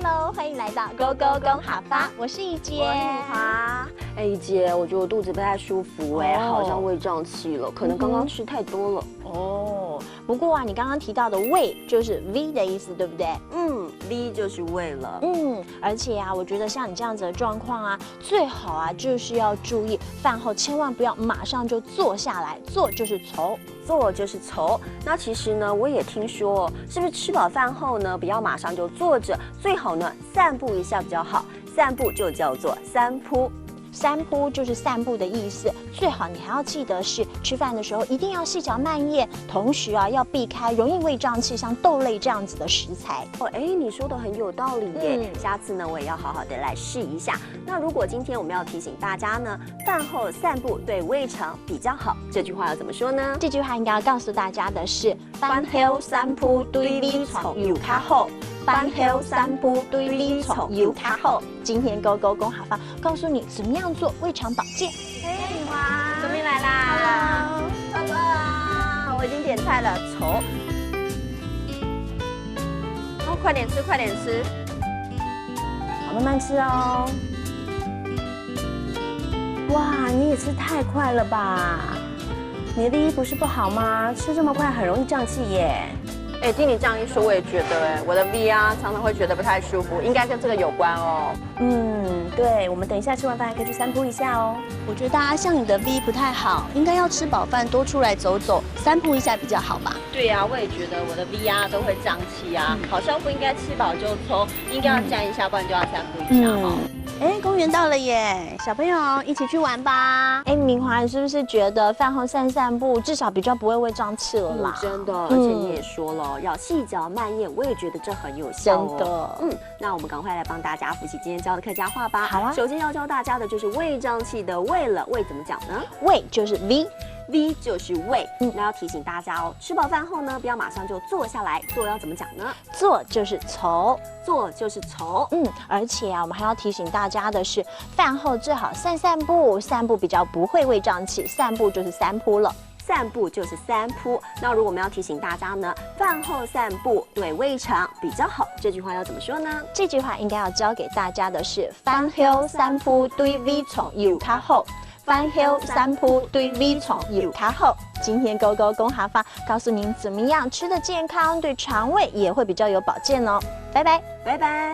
Hello， 欢迎来到勾勾公好吧，我是怡姐。我是敏华。怡姐，我觉得我肚子不太舒服好像胃胀气了，可能刚刚吃太多了。不过啊，你刚刚提到的胃就是 V 的意思，对不对？V 就是胃了。而且啊，我觉得像你这样子的状况啊，最好啊就是要注意饭后千万不要马上就坐下来，坐就是愁。坐就是愁。那其实呢，我也听说，是不是吃饱饭后呢，不要马上就坐着，最好呢散步一下比较好。散步就叫做三铺。三铺就是散步的意思，最好你还要记得是吃饭的时候一定要细嚼慢咽，同时啊要避开容易胃胀气像豆类这样子的食材。你说的很有道理耶。下次呢我也要好好的来试一下。那如果今天我们要提醒大家呢，饭后散步对胃肠比较好，这句话要怎么说呢？这句话应该要告诉大家的是，饭后散步对胃肠有较好。饭后散步对胃肠有较好。今天勾勾公好饭告诉你怎么样做胃肠保健。敏华，小明来啦 ，Hello， 爸爸，我已经点菜了，愁。快点吃，快点吃，好，慢慢吃哦。哇，你也吃太快了吧？你的胃不是不好吗？吃这么快很容易胀气耶。听你这样一说，我也觉得我的胃啊常常会觉得不太舒服，应该跟这个有关哦。对，我们等一下吃完饭还可以去散步一下哦。我觉得像你的胃不太好，应该要吃饱饭多出来走走，散步一下比较好吧？对啊，我也觉得我的胃啊都会胀气啊，好像不应该吃饱就抽，应该要站一下，不然就要散步一下哦。公园到了耶，小朋友一起去玩吧。明华，你是不是觉得饭后散散步，至少比较不会胃胀气了啦？真的，而且你也说了要细嚼慢咽，我也觉得这很有效哦。真的，那我们赶快来帮大家复习今天教的客家话吧。好啊。首先要教大家的就是胃胀气的胃了，胃怎么讲呢？胃就是 V 就是胃。那要提醒大家哦，吃饱饭后呢，不要马上就坐下来，坐要怎么讲呢？坐就是愁，坐就是愁。而且啊，我们还要提醒大家的是，饭后最好散散步，散步比较不会胃胀气，散步就是三铺了。散步就是三铺。那如果我们要提醒大家呢，饭后散步对胃肠比较好，这句话要怎么说呢？这句话应该要教给大家的是，饭后散步对胃肠有较好。饭后散步对胃肠有较好。今天勾勾公哈法告诉您怎么样吃得健康，对肠胃也会比较有保健哦。拜拜，拜拜。